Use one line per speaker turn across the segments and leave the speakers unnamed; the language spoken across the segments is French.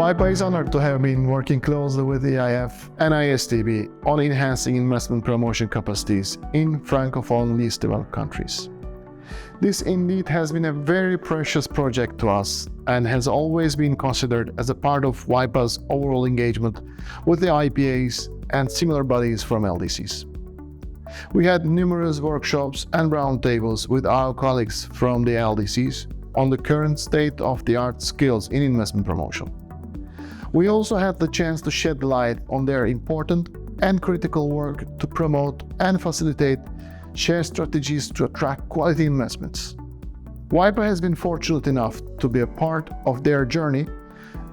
WIPA is honored to have been working closely with EIF and ISTB on enhancing investment promotion capacities in Francophone least developed countries. This indeed has been a very precious project to us and has always been considered as a part of WIPA's overall engagement with the IPAs and similar bodies from LDCs. We had numerous workshops and roundtables with our colleagues from the LDCs on the current state-of-the-art skills in investment promotion. We also had the chance to shed light on their important and critical work to promote and facilitate shared strategies to attract quality investments. WIPA has been fortunate enough to be a part of their journey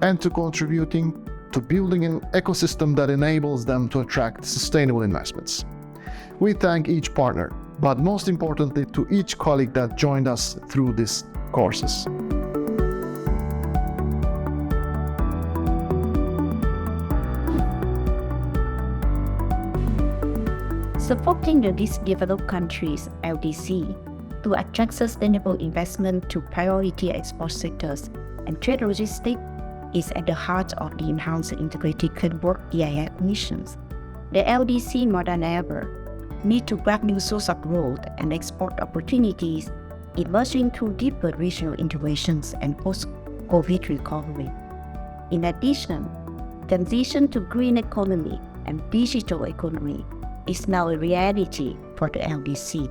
and to contributing to building an ecosystem that enables them to attract sustainable investments. We thank each partner, but most importantly to each colleague that joined us through these courses.
Supporting the least developed countries (LDC) to attract sustainable investment to priority export sectors and trade logistics is at the heart of the Enhanced Integrated Framework EIF missions. The LDC more than ever need to grab new sources of growth and export opportunities emerging through deeper regional integrations and post-COVID recovery. In addition, transition to green economy and digital economy is now a reality for the LDC.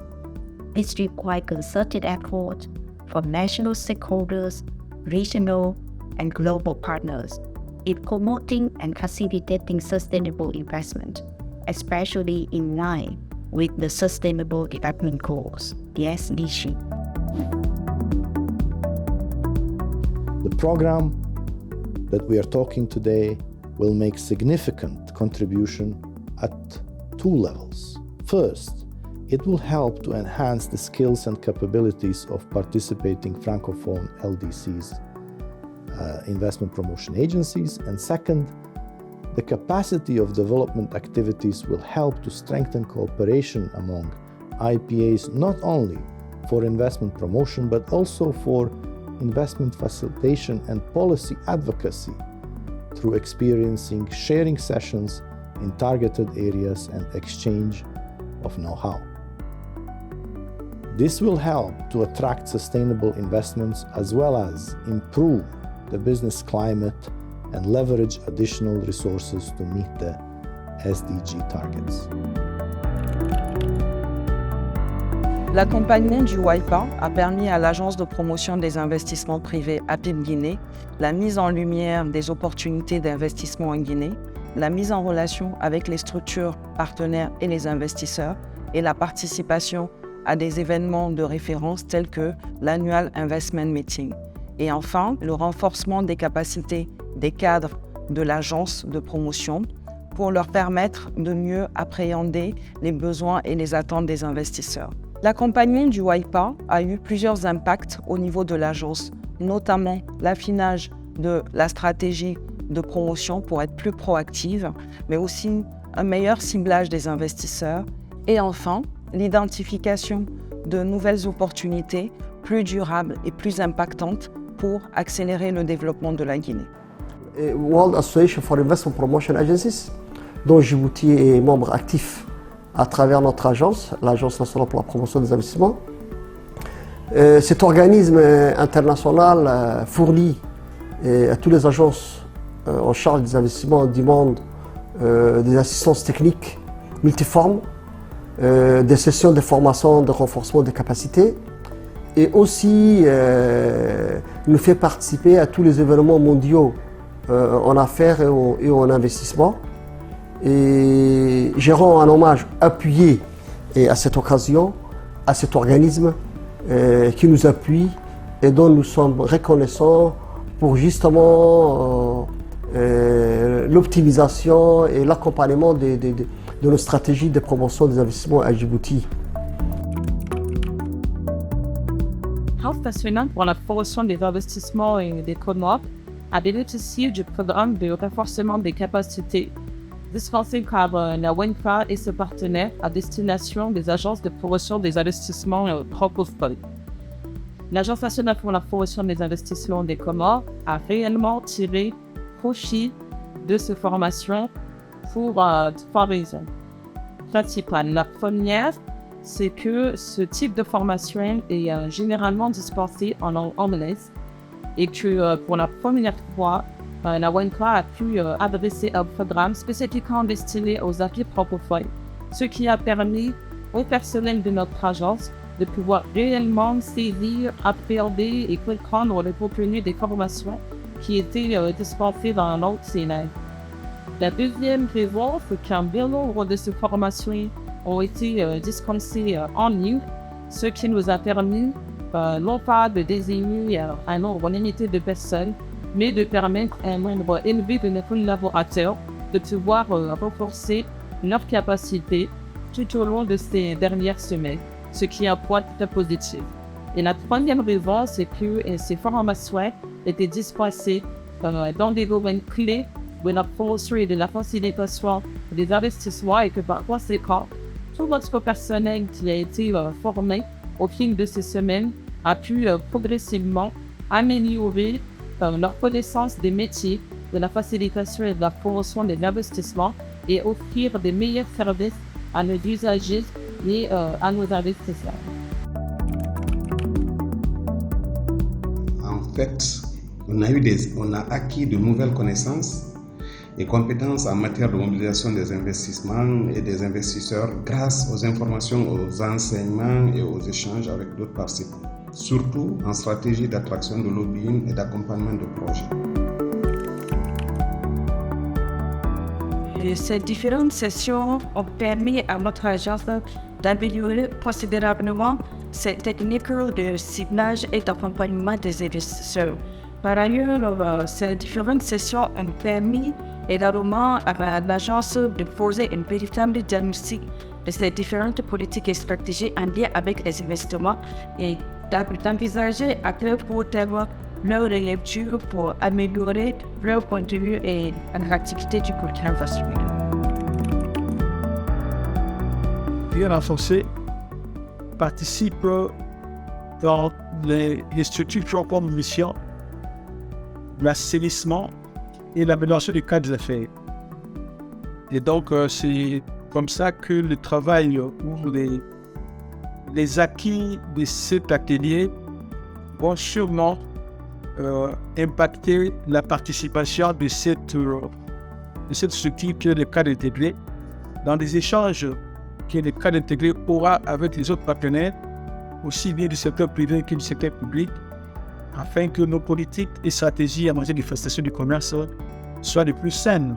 This requires concerted effort from national stakeholders, regional and global partners in promoting and facilitating sustainable investment, especially in line with the Sustainable Development Goals, the SDG.
The program that we are talking today will make significant contribution at two levels. First, it will help to enhance the skills and capabilities of participating Francophone LDCs, investment promotion agencies, and second, the capacity of development activities will help to strengthen cooperation among IPAs not only for investment promotion but also for investment facilitation and policy advocacy through experiencing sharing sessions in targeted areas and exchange of know-how. This will help to attract sustainable investments as well as improve the business climate and leverage additional resources to meet the SDG targets.
L'accompagnement du WIPA a permis à l'Agence de promotion des investissements privés APIM Guinée la mise en lumière des opportunités d'investissement en Guinée, la mise en relation avec les structures partenaires et les investisseurs et la participation à des événements de référence tels que l'Annual Investment Meeting. Et enfin, le renforcement des capacités des cadres de l'agence de promotion pour leur permettre de mieux appréhender les besoins et les attentes des investisseurs. L'accompagnement du WIPA a eu plusieurs impacts au niveau de l'agence, notamment l'affinage de la stratégie de promotion pour être plus proactive, mais aussi un meilleur ciblage des investisseurs et enfin l'identification de nouvelles opportunités plus durables et plus impactantes pour accélérer le développement de la Guinée.
World Association for Investment Promotion Agencies, dont Djibouti est membre actif à travers notre agence, l'Agence nationale pour la promotion des investissements. Cet organisme international fournit à toutes les agences en charge des investissements du monde des assistances techniques multiformes, des sessions de formation, de renforcement des capacités et aussi nous fait participer à tous les événements mondiaux en affaires et en investissement. Et je rends un hommage appuyé à cette occasion à cet organisme qui nous appuie et dont nous sommes reconnaissants pour justement l'optimisation et l'accompagnement de nos stratégies de promotion des investissements à Djibouti.
Health National pour la promotion des investissements et des Comores a bénéficié du programme de renforcement des capacités dispensé par la WIPA et ses partenaires à destination des agences de promotion des investissements francophones. L'Agence nationale pour la promotion des investissements des Comores a réellement tiré profit de ces formations pour 3 raisons principales. La première, c'est que ce type de formation est généralement dispensé en langue anglaise et que pour la première fois, la WNCLA a pu adresser un programme spécifiquement destiné aux applis francophones, ce qui a permis au personnel de notre agence de pouvoir réellement saisir, appréhender et comprendre le contenu des formations qui étaient dispensées dans la langue sénègue. La deuxième raison, c'est qu'un bon nombre de ces formations ont été dispensées en ligne, ce qui nous a permis non pas de désigner un nombre limité de personnes, mais de permettre à un nombre élevé de nos collaborateurs de pouvoir renforcer leurs capacités tout au long de ces dernières semaines, ce qui est un point très positif. Et la troisième raison, c'est que ces formations étaient dispensées dans des domaines clés de la promotion et de la facilitation des investissements et que par conséquent, tout notre personnel qui a été formé au fil de ces semaines a pu progressivement améliorer leur connaissance des métiers, de la facilitation et de la promotion des investissements et offrir des meilleurs services à nos usagers et à nos investisseurs.
En fait, on a acquis de nouvelles connaissances et compétences en matière de mobilisation des investissements et des investisseurs grâce aux informations, aux enseignements et aux échanges avec d'autres participants, surtout en stratégie d'attraction de lobbying et d'accompagnement de projets.
Et ces différentes sessions ont permis à notre agence d'améliorer considérablement ses techniques de ciblage et d'accompagnement des investisseurs. Par ailleurs, ces différentes sessions ont permis également à l'agence de poser une véritable diagnostic de ces différentes politiques et stratégies en lien avec les investissements et d'envisager à quel court terme leur lecture pour améliorer leur contenu et l'attractivité du contenu investissement.
Bien renforcé participe dans les structures comme mission, l'assainissement et l'amélioration du cadre des affaires. Et donc, c'est comme ça que le travail ou les acquis de cet atelier vont sûrement impacter la participation de cette structure que le cadre intégré dans des échanges que le cadre intégré aura avec les autres partenaires, aussi bien du secteur privé que du secteur public, afin que nos politiques et stratégies en matière de facilitation du commerce soient les plus saines,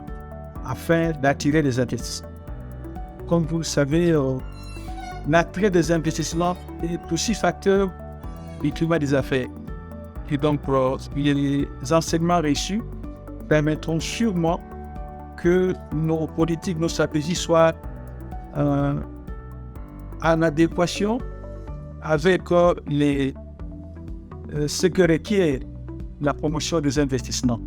afin d'attirer les investissements. Comme vous le savez, l'attrait des investissements est aussi facteur du climat des affaires. Et donc, les enseignements reçus permettront sûrement que nos politiques, nos stratégies soient en adéquation avec ce que requiert la promotion des investissements.